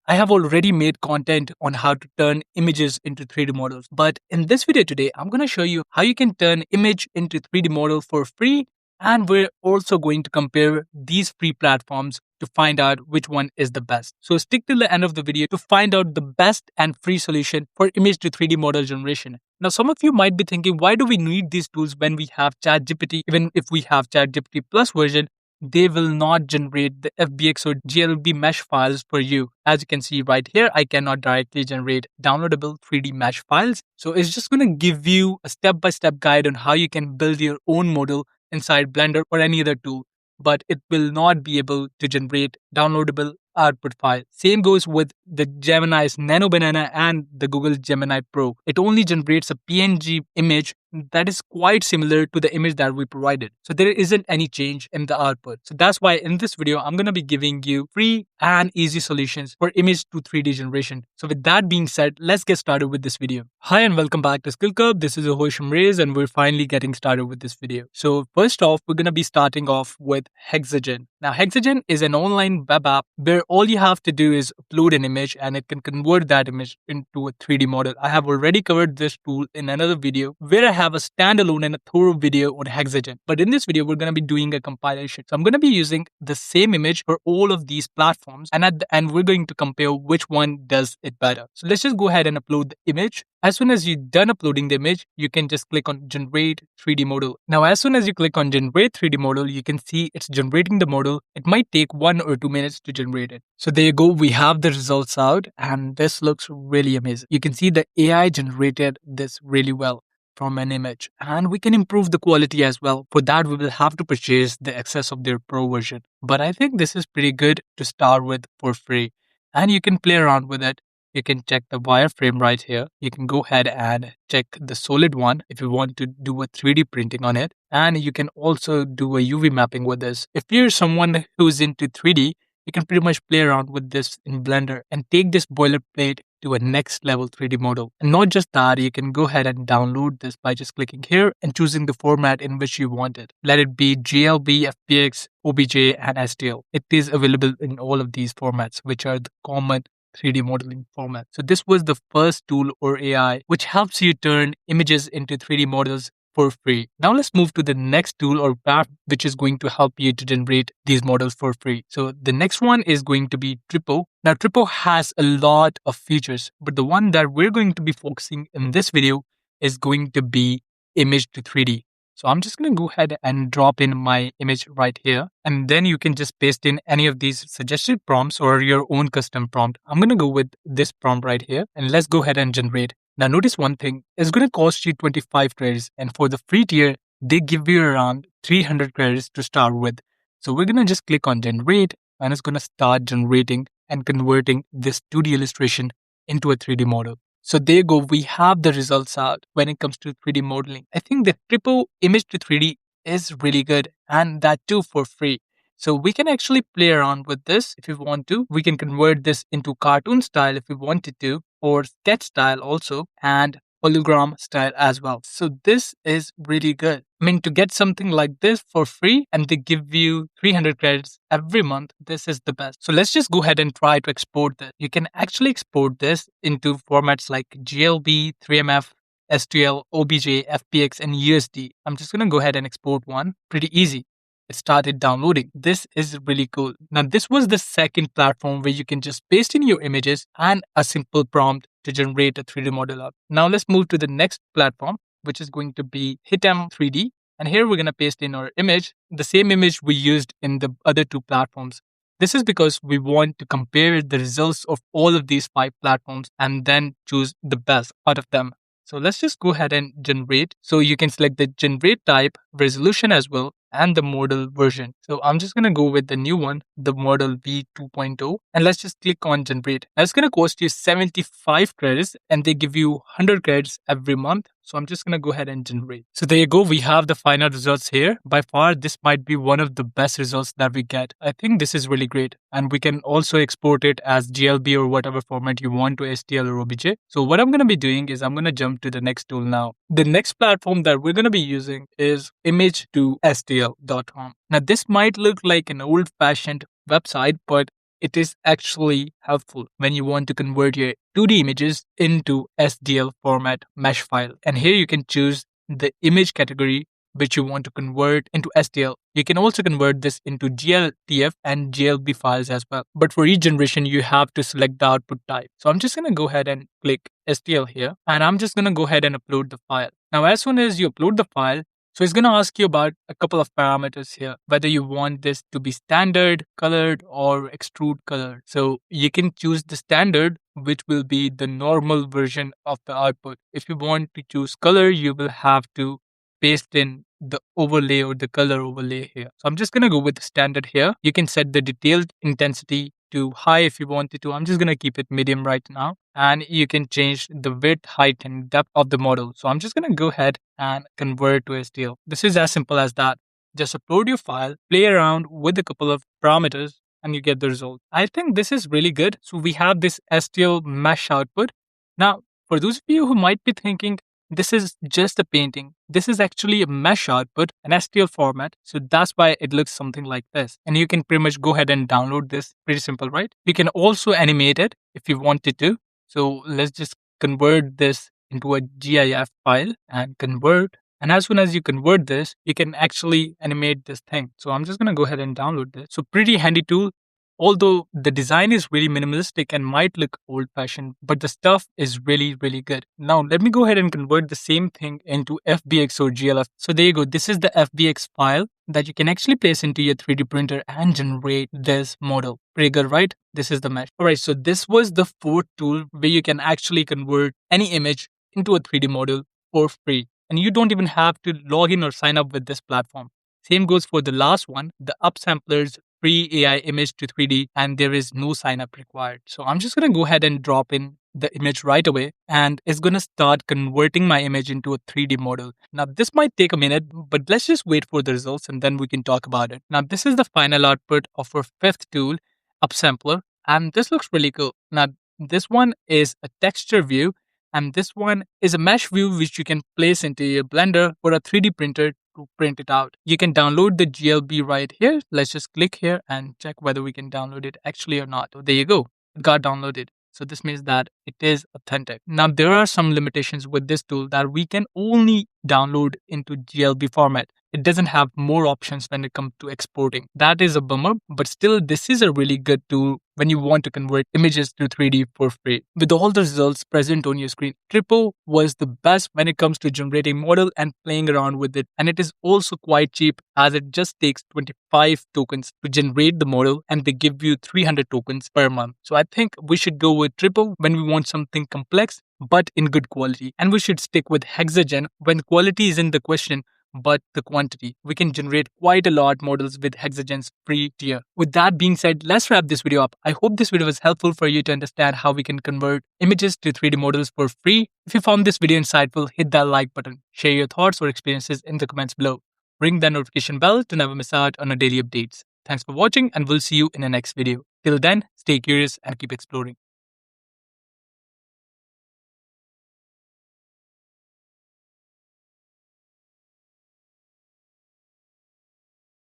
I have already made content on how to turn images into 3D models. But in this video today, I'm going to show you how you can turn image into 3D model for free. And we're also going to compare these free platforms to find out which one is the best. So stick till the end of the video to find out the best and free solution for image to 3D model generation. Now, some of you might be thinking, why do we need these tools when we have ChatGPT? Even if we have ChatGPT Plus version, they will not generate the FBX or GLB mesh files for you. As you can see right here, I cannot directly generate downloadable 3D mesh files. So it's just going to give you a step-by-step guide on how you can build your own model inside Blender or any other tool, but it will not be able to generate downloadable output file. Same goes with the Gemini's Nano Banana and the Google Gemini Pro. It only generates a PNG image that is quite similar to the image that we provided. So there isn't any change in the output. So that's why in this video, I'm going to be giving you free and easy solutions for image to 3D generation. So with that being said, let's get started with this video. Hi and welcome back to Skill Club. This is Ahosham Reyes and we're finally getting started with this video. So first off, we're going to be starting off with HexaGen. Now HexaGen is an online web app where all you have to do is upload an image and it can convert that image into a 3D model. I have already covered this tool in another video where I have a standalone and a thorough video on HexaGen. But in this video, we're going to be doing a compilation. So I'm going to be using the same image for all of these platforms. And at the end, we're going to compare which one does it better. So let's just go ahead and upload the image. As soon as you're done uploading the image, you can just click on Generate 3D Model. Now, as soon as you click on Generate 3D Model, you can see it's generating the model. It might take 1 or 2 minutes to generate it. So there you go. We have the results out and this looks really amazing. You can see the AI generated this really well from an image, and we can improve the quality as well. For that, we will have to purchase the access of their pro version. But I think this is pretty good to start with for free, and you can play around with it. You can check the wireframe right here. You can go ahead and check the solid one if you want to do a 3D printing on it. And you can also do a UV mapping with this. If you're someone who's into 3D, you can pretty much play around with this in Blender and take this boilerplate to a next level 3D model. And not just that, you can go ahead and download this by just clicking here and choosing the format in which you want it. Let it be GLB, FBX, OBJ, and STL. It is available in all of these formats, which are the common 3D modeling format. So this was the first tool or AI which helps you turn images into 3D models for free. Now let's move to the next tool or app which is going to help you to generate these models for free. So the next one is going to be Tripo. Now Tripo has a lot of features, but the one that we're going to be focusing in this video is going to be image to 3D. So I'm just going to go ahead and drop in my image right here. And then you can just paste in any of these suggested prompts or your own custom prompt. I'm going to go with this prompt right here and let's go ahead and generate. Now notice one thing, it's going to cost you 25 credits, and for the free tier, they give you around 300 credits to start with. So we're going to just click on generate and it's going to start generating and converting this 2D illustration into a 3D model. So there you go, we have the results out when it comes to 3D modeling. I think the Tripo image to 3D is really good, and that too for free. So we can actually play around with this if you want to. We can convert this into cartoon style if we wanted to, or sketch style also, and hologram style as well. So this is really good. I mean, to get something like this for free and they give you 300 credits every month, this is the best. So let's just go ahead and try to export this. You can actually export this into formats like GLB, 3MF, STL, OBJ, FBX, and USD. I'm just going to go ahead and export one. Pretty easy. It started downloading. This is really cool. Now, this was the second platform where you can just paste in your images and a simple prompt to generate a 3D model out. Now, let's move to the next platform, which is going to be Hitem 3D. And here we're going to paste in our image, the same image we used in the other two platforms. This is because we want to compare the results of all of these 5 platforms and then choose the best out of them. So let's just go ahead and generate. So you can select the generate type, resolution as well, and the model version. So I'm just going to go with the new one, the model V2.0, and let's just click on generate. Now it's going to cost you 75 credits and they give you 100 credits every month. So I'm just going to go ahead and generate. So there you go. We have the final results here. By far, this might be one of the best results that we get. I think this is really great. And we can also export it as GLB or whatever format you want to STL or OBJ. So what I'm going to be doing is I'm going to jump to the next tool now. The next platform that we're going to be using is ImageToSTL.com. Now this might look like an old-fashioned website, but it is actually helpful when you want to convert your 2D images into SDL format mesh file. And here you can choose the image category which you want to convert into STL. You can also convert this into GLTF and GLB files as well. But for each generation, you have to select the output type. So I'm just going to go ahead and click STL here, and I'm just going to go ahead and upload the file. Now, as soon as you upload the file, so it's going to ask you about a couple of parameters here, whether you want this to be standard, colored, or extrude colored. So you can choose the standard, which will be the normal version of the output. If you want to choose color, you will have to paste in the overlay or the color overlay here. So I'm just going to go with the standard here. You can set the detailed intensity to high if you wanted to. I'm just going to keep it medium right now. And you can change the width, height, and depth of the model. So I'm just going to go ahead and convert to STL. This is as simple as that. Just upload your file, play around with a couple of parameters, and you get the result. I think this is really good. So we have this STL mesh output. Now, for those of you who might be thinking, this is just a painting. This is actually a mesh output, an STL format. So that's why it looks something like this. And you can pretty much go ahead and download this. Pretty simple, right? You can also animate it if you wanted to. So let's just convert this into a GIF file and convert. And as soon as you convert this, you can actually animate this thing. So I'm just going to go ahead and download this. So pretty handy tool. Although the design is really minimalistic and might look old fashioned, but the stuff is really, really good. Now, let me go ahead and convert the same thing into FBX or GLF. So there you go. This is the FBX file that you can actually place into your 3D printer and generate this model. Pretty good, right? This is the mesh. All right. So this was the fourth tool where you can actually convert any image into a 3D model for free. And you don't even have to log in or sign up with this platform. Same goes for the last one, the Upsampler's free AI image to 3D, and there is no sign up required. So I'm just going to go ahead and drop in the image right away, and it's going to start converting my image into a 3D model. Now, this might take a minute, but let's just wait for the results and then we can talk about it. Now, this is the final output of our fifth tool, Upsampler, and this looks really cool. Now, this one is a texture view, and this one is a mesh view which you can place into your Blender or a 3D printer to print it out. You can download the GLB right here. Let's just click here and check whether we can download it actually or not. So there you go. It got downloaded. So this means that it is authentic. Now, there are some limitations with this tool that we can only download into GLB format. It doesn't have more options when it comes to exporting. That is a bummer, but still this is a really good tool when you want to convert images to 3D for free. With all the results present on your screen, Tripo was the best when it comes to generating model and playing around with it. And it is also quite cheap as it just takes 25 tokens to generate the model and they give you 300 tokens per month. So I think we should go with Tripo when we want something complex but in good quality. And we should stick with HexaGen when quality is in the question, but the quantity. We can generate quite a lot models with HexaGen's free tier. With that being said, let's wrap this video up. I hope this video was helpful for you to understand how we can convert images to 3D models for free. If you found this video insightful, hit that like button. Share your thoughts or experiences in the comments below. Ring that notification bell to never miss out on our daily updates. Thanks for watching and we'll see you in the next video. Till then, stay curious and keep exploring.